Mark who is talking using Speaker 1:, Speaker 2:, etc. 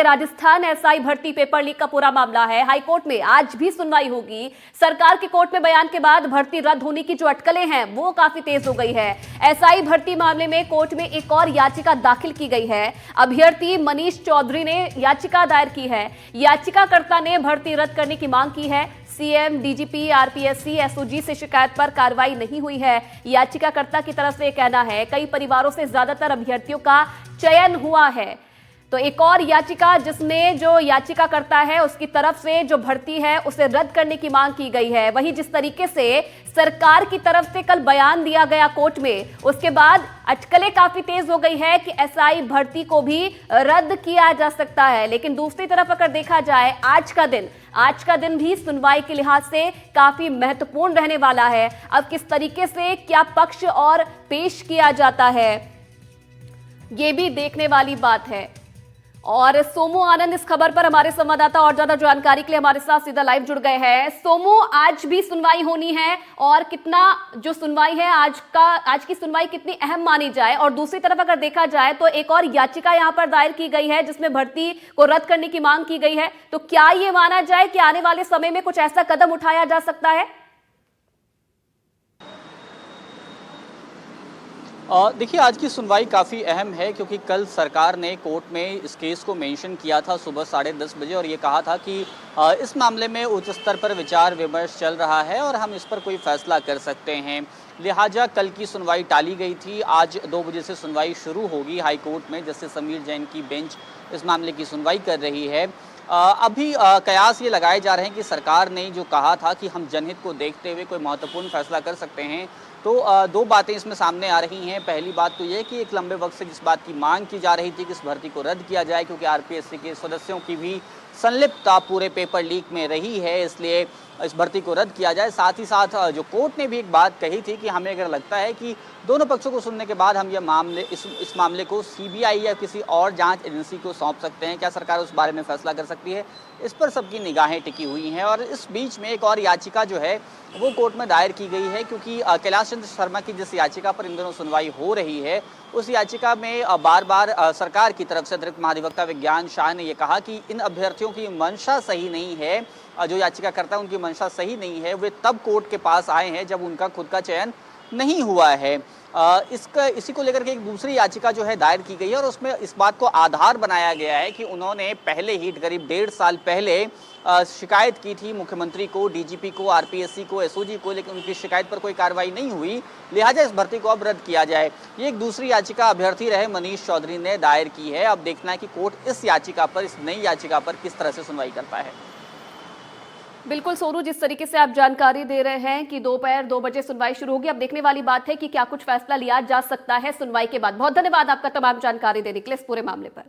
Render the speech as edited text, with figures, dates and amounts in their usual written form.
Speaker 1: Rajasthan SI भर्ती paper leak का पूरा मामला है। हाईकोर्ट में आज भी सुनवाई होगी। सरकार के कोर्ट में बयान के बाद भर्ती रद्द होने की जो अटकलें हैं वो काफी तेज हो गई है। एसआई भर्ती मामले में कोर्ट में एक और याचिका दाखिल की गई है। अभ्यर्थी मनीष चौधरी ने याचिका दायर की है। याचिकाकर्ता ने भर्ती रद्द करने की मांग की है। सीएम, डीजीपी, आरपीएससी, एसओजी से शिकायत पर कार्रवाई नहीं हुई है। याचिकाकर्ता की तरफ से कहना है कई परिवारों से ज्यादातर अभ्यर्थियों का चयन हुआ है। तो एक और याचिका जिसमें जो याचिका करता है उसकी तरफ से जो भर्ती है उसे रद्द करने की मांग की गई है। वहीं जिस तरीके से सरकार की तरफ से कल बयान दिया गया कोर्ट में, उसके बाद अटकलें काफी तेज हो गई है कि एसआई भर्ती को भी रद्द किया जा सकता है। लेकिन दूसरी तरफ अगर देखा जाए आज का दिन भी सुनवाई के लिहाज से काफी महत्वपूर्ण रहने वाला है। अब किस तरीके से क्या पक्ष और पेश किया जाता है ये भी देखने वाली बात है। और सोमू आनंद इस खबर पर हमारे संवाददाता और ज्यादा जानकारी के लिए हमारे साथ सीधा लाइव जुड़ गए हैं। सोमू, आज भी सुनवाई होनी है और कितना जो सुनवाई है आज की सुनवाई कितनी अहम मानी जाए? और दूसरी तरफ अगर देखा जाए तो एक और याचिका यहां पर दायर की गई है जिसमें भर्ती को रद्द करने की मांग की गई है। तो क्या ये माना जाए कि आने वाले समय में कुछ ऐसा कदम उठाया जा सकता है?
Speaker 2: देखिए, आज की सुनवाई काफ़ी अहम है क्योंकि कल सरकार ने कोर्ट में इस केस को मेंशन किया था सुबह 10:30 बजे और ये कहा था कि इस मामले में उच्च स्तर पर विचार विमर्श चल रहा है और हम इस पर कोई फैसला कर सकते हैं। लिहाजा कल की सुनवाई टाली गई थी। आज 2 बजे से सुनवाई शुरू होगी हाईकोर्ट में। जस्टिस समीर जैन की बेंच इस मामले की सुनवाई कर रही है। अभी कयास ये लगाए जा रहे हैं कि सरकार ने जो कहा था कि हम जनहित को देखते हुए कोई महत्वपूर्ण फैसला कर सकते हैं, तो 2 बातें इसमें सामने आ रही हैं। पहली बात तो ये कि एक लंबे वक्त से जिस बात की मांग की जा रही थी कि इस भर्ती को रद्द किया जाए क्योंकि आरपीएससी के सदस्यों की भी संलिप्तता पूरे पेपर लीक में रही है, इसलिए इस भर्ती को रद्द किया जाए। साथ ही साथ जो कोर्ट ने भी एक बात कही थी कि हमें अगर लगता है कि दोनों पक्षों को सुनने के बाद हम इस मामले को सीबीआई या किसी और जांच एजेंसी को सौंप सकते हैं, क्या सरकार उस बारे में फैसला कर सकती है? इस पर सबकी निगाहें टिकी हुई हैं। और इस बीच में एक और याचिका जो है वो कोर्ट में दायर की गई है क्योंकि कैलाश चंद्र शर्मा की जिस याचिका पर इन दिनों सुनवाई हो रही है उस याचिका में बार बार सरकार की तरफ से अतिरिक्त महाधिवक्ता विज्ञान शाह ने यह कहा कि इन अभ्यर्थियों की मंशा सही नहीं है। जो याचिकाकर्ता उनकी मंशा सही नहीं है, वे तब कोर्ट के पास आए हैं जब उनका खुद का चयन नहीं हुआ है। इसी को लेकर के एक दूसरी याचिका जो है दायर की गई है और उसमें इस बात को आधार बनाया गया है कि उन्होंने पहले ही करीब 1.5 साल पहले शिकायत की थी मुख्यमंत्री को, डीजीपी को, आरपीएससी को, एसओजी को, लेकिन उनकी शिकायत पर कोई कार्रवाई नहीं हुई। लिहाजा इस भर्ती को अब रद्द किया जाए। ये एक दूसरी याचिका अभ्यर्थी रहे मनीष चौधरी ने दायर की है। अब देखना है कि कोर्ट इस याचिका पर, इस नई याचिका पर किस तरह से सुनवाई करता है।
Speaker 1: बिल्कुल सोनू, जिस तरीके से आप जानकारी दे रहे हैं कि दोपहर 2 बजे सुनवाई शुरू होगी। अब देखने वाली बात है कि क्या कुछ फैसला लिया जा सकता है सुनवाई के बाद। बहुत धन्यवाद आपका तमाम जानकारी देने के लिए इस पूरे मामले पर।